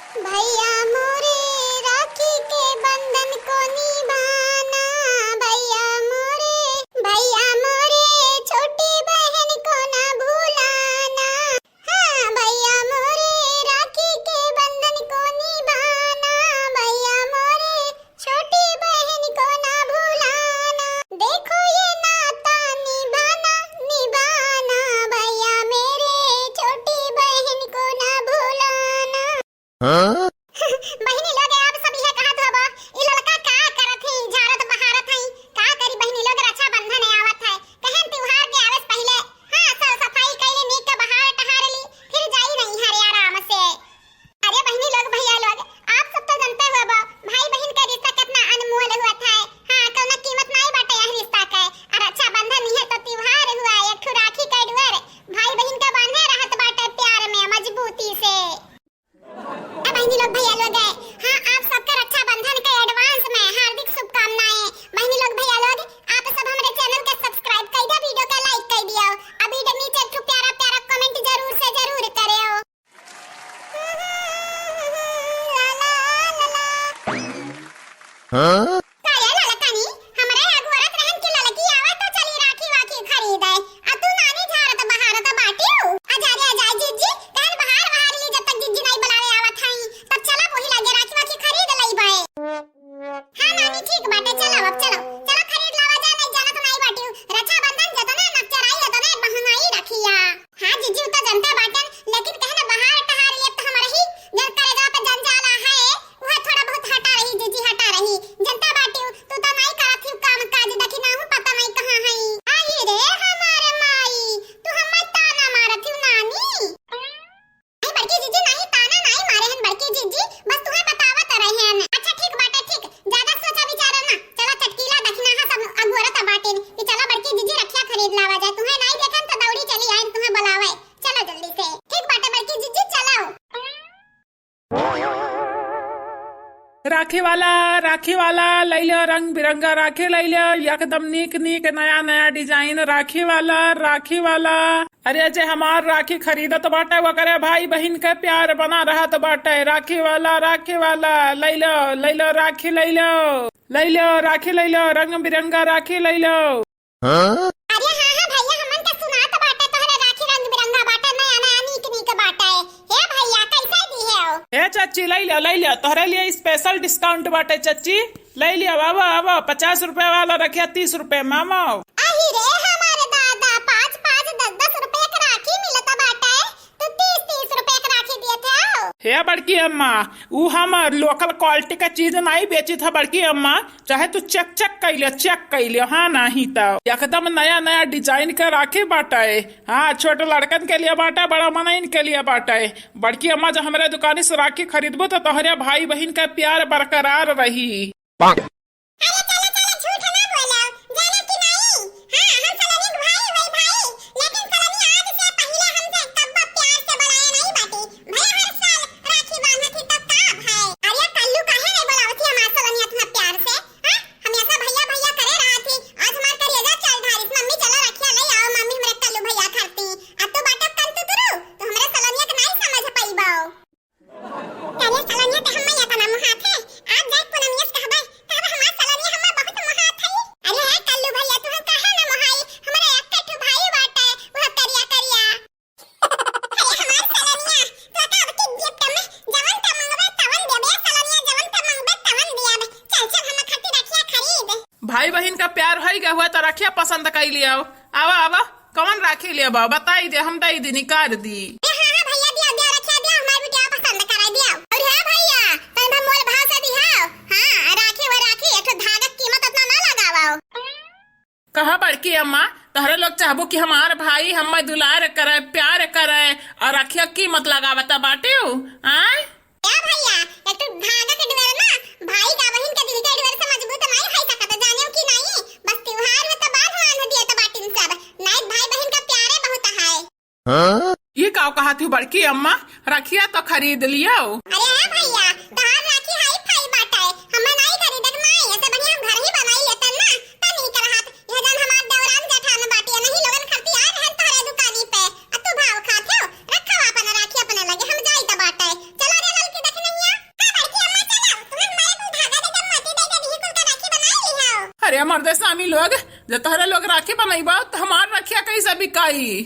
भैया मोरे राखी के बंधन को निभाना, भैया मोरे छोटी बहन को ना भूलाना। हाँ भैया मोरे राखी के बंधन को निभाना, भैया मोरे छोटी बहन को ना भूलाना। देखो ये नाता निभाना निभाना, भैया मेरे छोटी बहन को ना भूलाना। हाँ? बहिनी लोग आप सभी है कहा धोबो ई लड़का का करत है झारत बहारत है का करी। बहिनी लोग रक्षा बंधन आवत है कहन त्योहार के आवेस पहले हां सब सफाई कइले नीक के बहार टहार ली फिर जाई नहीं हरे आराम से। अरे बहिनी लोग भैया लोग आप सब तो जानते हो भाई बहन का रिश्ता कितना अनमोल हुआ था। हां कोनो कीमत नहीं बाटे यह रिश्ता के। और रक्षा बंधन ही है तो त्योहार हुआ एक ठो राखी का डुअर भाई बहन का बांधे रहत बाटे प्यार में मजबूती से। बहनी लोग भैया लोग हाँ आप सबका रक्षा बंधन के एडवांस में हार्दिक शुभकामनाएं। बहनी लोग भैया लोग आप सब हमारे चैनल के सब्सक्राइब कर दिया, वीडियो का लाइक कर दिया, अभी नीचे एक प्यारा प्यारा कमेंट जरूर से जरूर करियो। हाँ? काया ललकानी हमरे अगवरत रहन की ललकी आवे तो चली राखी वाखी खरीदे आ तू नानी झारत बहारत बाटियो आजा जीजी कहन बहार ली जब तक जीजी नहीं बुलावे आवत हई तब चला वही लागे राखी वाखी खरीद लई बे। हां नानी ठीक बाटे चलो अब चलो खरीद लावा जा नहीं जानत नहीं बाटियो रक्षा बंधन जतने नचराई जतने महंगाई रखिया। हां जीजी तो जनता बाटन लेकिन कहन बहार टहार लिए तो हमर ही जन करेगा पे जंजाला है वह थोड़ा बहुत हटा रही जीजी हटा रही जनता बाटियो तू तो नहीं करत ही काम काज देखी ना हूं पता नहीं कहां है। आई रे हमारे माई तू हम ताना मारत ही नानी। नहीं बड़की जीजी नहीं ताना नहीं मारे हन बड़की जीजी बस तुम्हें बतावत रहे हन। अच्छा ठीक बाटे ठीक ज्यादा सोचा विचार ना चलो चटकीला दखना है सब अगोरत बाटिन कि चलो बड़की जीजी रखिया खरीद लावा जाए तुम्हें नहीं देखन तो दौड़ी चली आइन तुम्हें बुलावे चलो जल्दी से। ठीक बाटे बड़की जीजी चलो। राखी वाला लई लो रंग बिरंगा राखी लई लो एकदम नीक नया नया डिजाइन राखी वाला। अरे अजय हमार राखी खरीदत बाटे वो करे भाई बहन के प्यार बना रहत बाटे। राखी वाला लई लो राखी लई लो राखी लई लो रंग बिरंगा राखी लई लो। हाँ? अरे हां भैया हमन के सुनात बाटे तोहरे राखी रंग बिरंगा बाटे नया नीक बाटे। हे भैया कैसे दी है? ए चाची लई लो तोहरे लिए स्पेशल डिस्काउंट बाटे चाची लई लिया बाबा 50 रुपए वाला रखिया 30 रुपए मामा। अही रे हमारे दादा 5 10 रुपए का राखी मिलता बाटे तो 30 रुपए का राखी दिए थे। हे बड़की अम्मा ऊ हम लोकल क्वालिटी का चीज नहीं बेची था बड़की अम्मा चाहे तू चेक कर लियो। हाँ नहीं तो एकदम नया डिजाइन का राखी बाटा है। हाँ छोटे लड़कन के लिए बाटा बड़ा मनइन के लिए बाटा है। बड़की अम्मा जब हमारे दुकानी से राखी खरीदबो तो तोहरे भाई बहन का प्यार बरकरार रही। भाई बहन का प्यार हो गया हुआ तो रखिया पसंद कर लिया। आवा कौन राखी लिया बताई दे हम दई दी निकाल दी। कहा बड़की अम्मा तहरे लोग चाहबो कि हमार भाई हम दुलार करे प्यार करे और रखिया कीमत लगावता बाटे आय भैया एक तो धागा के डुअर ना भाई का बहन का दिल के डुअर से मजबूत नहीं है सकता जाने कि नहीं बस त्योहार में तो बात मान दिया तो बाटिन सब नहीं भाई बहन का प्यारे बहुत है। हां ये का कहा थी बड़की अम्मा रखिया तो खरीद लियो। अरे भैया तहार राखी हाई फाई बाटा है हम नहीं खरीदत नहीं ऐसे बढ़िया हम घर ही बनाई लेते ना त नहीं करहत यह जन हमार दौरान जेठान बाटी नहीं लोगन खर्ची आ रहन तोरे दुकानी पे अब तू भाव खाथे रखवा अपन राखी अपने लगे हम जाई त बाटा है चलो रे लड़की देख नहीं अरे मर्दे स्वामी लोग, जब तोहरा लोग राखी बनैबा तो हमार रखिया कैसे बिकाई?